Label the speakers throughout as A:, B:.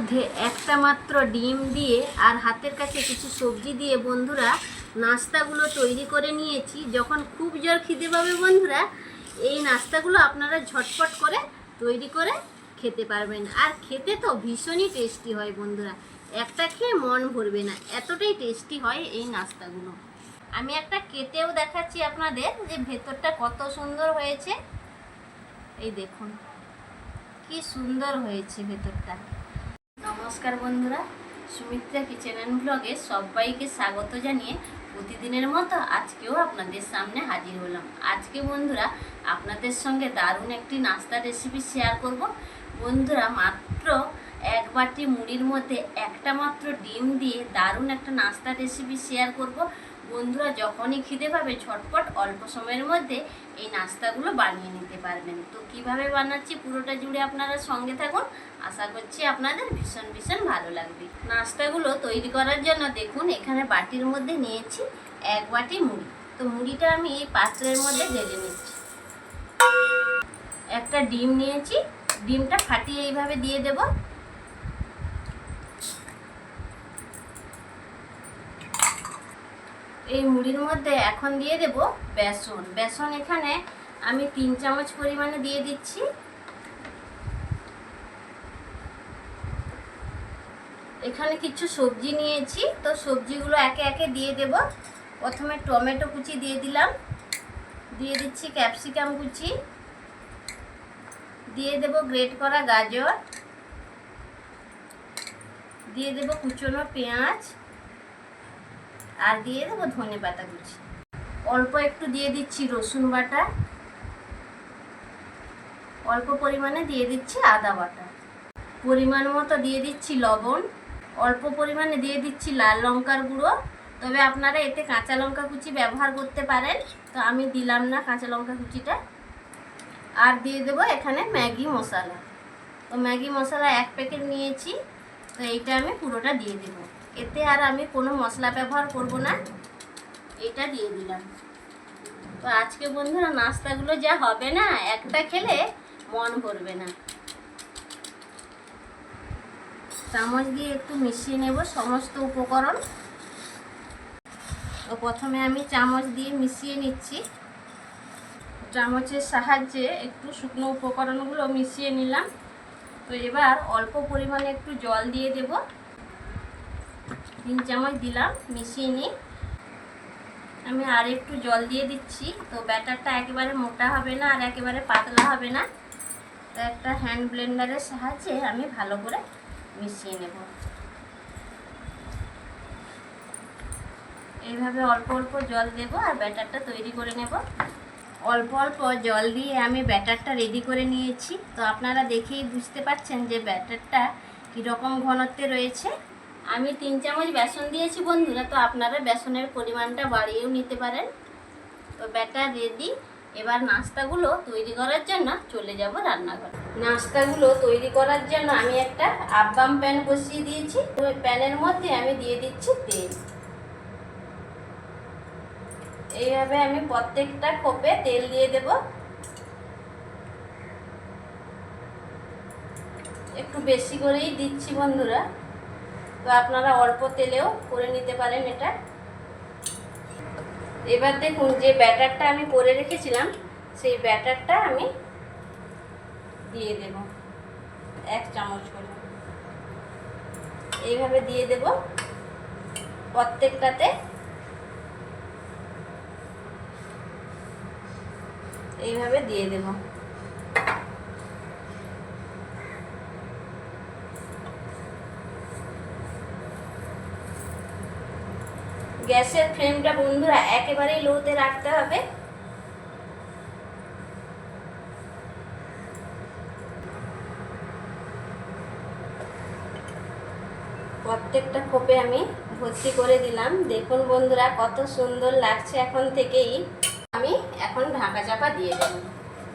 A: মধ্যে একটা মাত্র ডিম দিয়ে আর হাতের কাছে কিছু সবজি দিয়ে বন্ধুরা নাস্তাগুলো তৈরি করে নিয়েছি। যখন খুব জোর খিদে পাবে বন্ধুরা, এই নাস্তাগুলো আপনারা ঝটপট করে তৈরি করে খেতে পারবেন। আর খেতে তো ভীষণই টেস্টি হয় বন্ধুরা, একটা খেয়ে মন ভরবে না, এতটাই টেস্টি হয় এই নাস্তাগুলো। আমি একটা কেটেও দেখাচ্ছি আপনাদের যে ভেতরটা কত সুন্দর হয়েছে। এই দেখুন কি সুন্দর হয়েছে ভেতরটা। নমস্কার বন্ধুরা, সুমিত্রা কিচেন অ্যান্ড ব্লগে সবাইকে স্বাগত জানিয়ে প্রতিদিনের মতো আজকেও আপনাদের সামনে হাজির হলাম। আজকে বন্ধুরা আপনাদের সঙ্গে দারুণ একটি নাস্তা রেসিপি শেয়ার করব। বন্ধুরা মাত্র এক বাটি মুড়ির মধ্যে একটা মাত্র ডিম দিয়ে দারুণ একটা নাস্তা রেসিপি শেয়ার করব। বন্ধুরা যখনই খিদে পাবে ঝটপট অল্প সময়ের মধ্যে এই নাস্তাগুলো বানিয়ে নিতে পারবেন। তো কিভাবে বানাচ্ছি পুরোটা জুড়ে আপনারা সঙ্গে থাকুন, আশা করছি আপনাদের ভীষণ ভীষণ ভালো লাগবে। নাস্তাগুলো তৈরি করার জন্য দেখুন এখানে বাটির মধ্যে নিয়েছি এক বাটি মুড়ি। তো মুড়িটা আমি এই পাত্রের মধ্যে ঢেলে নিচ্ছি। একটা ডিম নিয়েছি, ডিমটা ফাটিয়ে এইভাবে দিয়ে দেব। এই মুড়ির মধ্যে এখন দিয়ে দেব বেসন। বেসন এখানে আমি 3 চামচ পরিমাণে দিয়ে দিচ্ছি। এখানে কিছু সবজি নিয়েছি, তো সবজিগুলো একে একে দিয়ে দেব। প্রথমে টমেটো কুচি দিয়ে দিলাম, দিয়ে দিচ্ছি ক্যাপসিকাম কুচি, দিয়ে দেব গ্রেট করা গাজর, দিয়ে দেব কুচনো পেঁয়াজ, আর দিয়ে দেবো ধনে পাতা কুচি। অল্প একটু দিয়ে দিচ্ছি রসুন বাটা, অল্প পরিমাণে দিয়ে দিচ্ছি আদা বাটা, পরিমাণ মতো দিয়ে দিচ্ছি লবণ, অল্প পরিমাণে দিয়ে দিচ্ছি লাল লঙ্কার গুঁড়ো। তবে আপনারা এতে কাঁচা লঙ্কা কুচি ব্যবহার করতে পারেন, তো আমি দিলাম না কাঁচা লঙ্কা কুচিটা। আর দিয়ে দেবো এখানে ম্যাগি মশলা। তো ম্যাগি মশলা 1 প্যাকেট নিয়েছি, তো এইটা আমি পুরোটা দিয়ে দেব। এতে আর আমি কোনো মশলা ব্যবহার করব না, এটা দিয়ে দিলাম। তো আজকে বন্ধুরা নাস্তাগুলো যা হবে না, একটা খেলে মন ভরবে না। চামচ দিয়ে একটু মিশিয়ে নেব সমস্ত উপকরণ। তো প্রথমে আমি চামচ দিয়ে মিশিয়ে নিচ্ছি। চামচের সাহায্যে একটু শুকনো উপকরণগুলো মিশিয়ে নিলাম। তো এবার অল্প পরিমাণে একটু জল দিয়ে দেব। 3 চামচ দিলাম, মিশিয়ে নিই। আমি আর একটু জল দিয়ে দিচ্ছি। তো ব্যাটারটা একেবারে মোটা হবে না আর একেবারে পাতলা হবে না, তো একটা হ্যান্ড ব্লেন্ডারের সাহায্যে আমি ভালো করে মিশিয়ে নেব। এইভাবে অল্প অল্প জল দেব আর ব্যাটারটা তৈরি করে নেব। অল্প অল্প জল দিয়ে আমি ব্যাটারটা রেডি করে নিয়েছি। তো আপনারা দেখেই বুঝতে পারছেন যে ব্যাটারটা কীরকম ঘনত্বে রয়েছে। আমি 3 চামচ বেসন দিয়েছি বন্ধুরা, তো আপনারা বেসনের পরিমাণটা বাড়িয়েও নিতে পারেন। তো ব্যাটার রেডি। এবার নাস্তাগুলো তৈরি করার জন্য চলে যাব রান্নাঘরে। নাস্তাগুলো তৈরি করার জন্য আমি একটা আপ্পাম প্যান বসিয়ে দিয়েছি। ওই প্যানের মধ্যে আমি দিয়ে দিচ্ছি তেল। এইভাবে আমি প্রত্যেকটা কোপে তেল দিয়ে দেব। একটু বেশি করেই দিচ্ছি বন্ধুরা, তো আপনারা অল্প তেলেও করে নিতে পারেন এটা। এবার দেখুন যে ব্যাটারটা আমি করে রেখেছিলাম, সেই ব্যাটারটা আমি দিয়ে দেব 1 চামচ করে। এইভাবে দিয়ে দেব প্রত্যেকটাতে। এইভাবে দিয়ে দেব। গ্যাসের ফ্লেমটা বন্ধুরা একেবারেই লোতে রাখতে হবে। প্রত্যেকটা খোপে আমি ভর্তি করে দিলাম। দেখুন বন্ধুরা কত সুন্দর লাগছে এখন থেকেই। আমি এখন ঢাকা চাপা দিয়ে দেব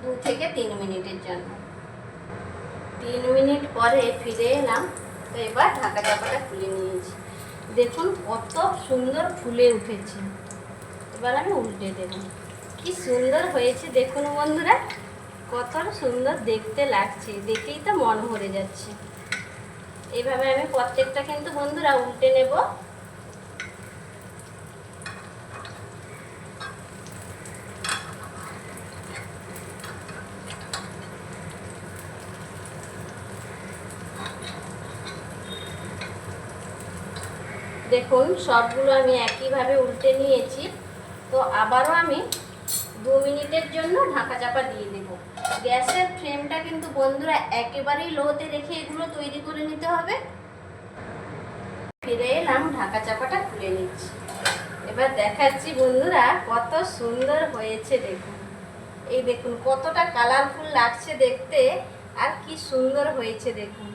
A: 2 থেকে 3 মিনিটের জন্য। 3 মিনিট পরে ফিরে এলাম। তো এবার ঢাকা চাপাটা খুলে নিয়েছি। দেখুন কত সুন্দর ফুলে উঠেছে। এবার আমি উল্টে দেব। কি সুন্দর হয়েছে দেখুন বন্ধুরা, কত সুন্দর দেখতে লাগছে, দেখেই তো মন ভরে যাচ্ছে। এইভাবে আমি প্রত্যেকটা কিন্তু বন্ধুরা উল্টে নেব। দেখুন সবগুলো আমি একইভাবে উল্টে নিয়েছি। তো আবারও আমি 2 মিনিটের জন্য ঢাকা চাপা দিয়ে দেব। গ্যাসের ফ্লেমটা কিন্তু বন্ধুরা একেবারেই লোতে রেখে এগুলো তৈরি করে নিতে হবে। ফিরে এলাম, ঢাকা চাপাটা খুলে নিচ্ছি। এবার দেখাচ্ছি বন্ধুরা কত সুন্দর হয়েছে। দেখুন, এই দেখুন কতটা কালারফুল লাগছে দেখতে, আর কি সুন্দর হয়েছে দেখুন।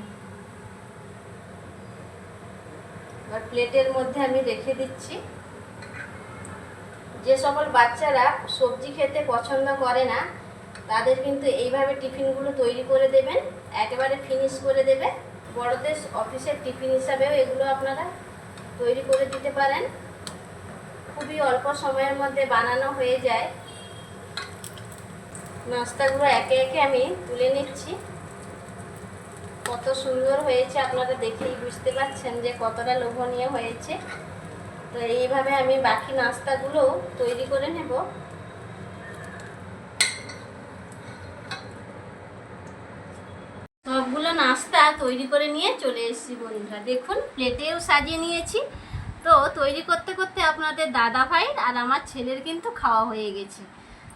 A: এবার প্লেটের মধ্যে আমি রেখে দিচ্ছি। যে সকল বাচ্চারা সবজি খেতে পছন্দ করে না তাদের কিন্তু এইভাবে টিফিনগুলো তৈরি করে দেবেন, একেবারে ফিনিশ করে দেবে। বড়দের অফিসের টিফিন হিসাবেও এগুলো আপনারা তৈরি করে দিতে পারেন। খুবই অল্প সময়ের মধ্যে বানানো হয়ে যায়। নাস্তাগুলো একে একে আমি তুলে নিচ্ছি। কত সুন্দর হয়েছে, আপনারা দেখেই বুঝতে পারছেন যে কতটা লোভনীয় হয়েছে। তো এইভাবে আমি বাকি নাস্তাগুলো তৈরি করে নেব। সবগুলো নাস্তা তৈরি করে নিয়ে চলে এসেছি বন্ধুরা। দেখুন প্লেটেও সাজিয়ে নিয়েছি। তো তৈরি করতে করতে আপনাদের দাদা ভাই আর আমার ছেলের কিন্তু খাওয়া হয়ে গেছে।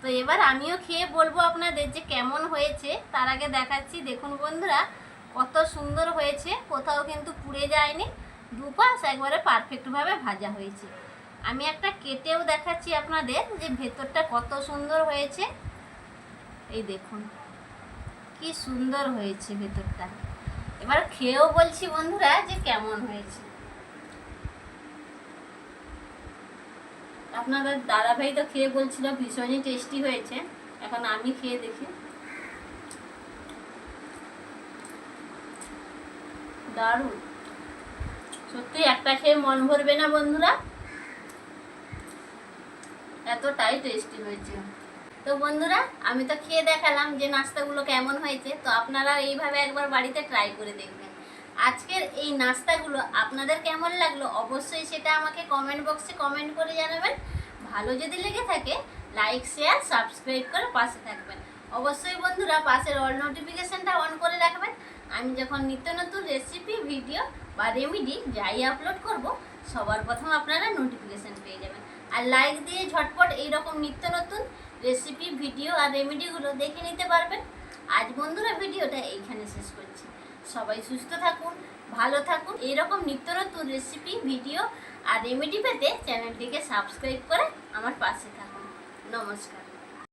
A: তো এবার আমিও খেয়ে বলবো আপনাদের যে কেমন হয়েছে। তার আগে দেখাচ্ছি, দেখুন বন্ধুরা কত সুন্দর হয়েছে, কোথাও কিন্তু পুড়ে যায়নি, দুপাশ একবারে পারফেক্টভাবে ভাজা হয়েছে। আমি একটা কেটেও দেখাচ্ছি আপনাদের যে ভেতরটা কত সুন্দর হয়েছে। এই দেখুন কি সুন্দর হয়েছে ভেতরটা। এবার খেয়েও বলছি বন্ধুরা যে কেমন হয়েছে। আপনাদের দাদাভাই তো খেয়ে বলছিল ভীষণই টেস্টি হয়েছে। এখন আমি খেয়ে দেখি। দারুণ, সত্যি একটা খেয়ে মন ভরবে না বন্ধুরা, এতটাই টেস্টি হয়েছে। তো বন্ধুরা আমি তো খেয়ে দেখালাম যে নাস্তাগুলো কেমন হয়েছে। তো আপনারা এইভাবে একবার বাড়িতে ট্রাই করে দেখবেন। আজকের এই নাস্তাগুলো আপনাদের কেমন লাগলো অবশ্যই সেটা আমাকে কমেন্ট বক্সে কমেন্ট করে জানাবেন। ভালো যদি লেগে থাকে লাইক শেয়ার সাবস্ক্রাইব করে পাশে থাকবেন। অবশ্যই বন্ধুরা পাশের অল নোটিফিকেশানটা অন করে রাখবেন। আমি যখন নিত্য নতুন রেসিপি ভিডিও বা রেমেডি যাই আপলোড করব সবার প্রথম আপনারা নোটিফিকেশান পেয়ে যাবেন। আর লাইক দিয়ে ঝটপট এইরকম নিত্য নতুন রেসিপি ভিডিও আর রেমেডিগুলো দেখে নিতে পারবেন। আজ বন্ধুরা ভিডিওটা এইখানে শেষ করছি। সবাই সুস্থ থাকুন, ভালো থাকুন। এইরকম নিত্য নতুন রেসিপি ভিডিও আর রেমেডি পেতে চ্যানেলটিকে সাবস্ক্রাইব করে আমার পাশে থাকুন। নমস্কার।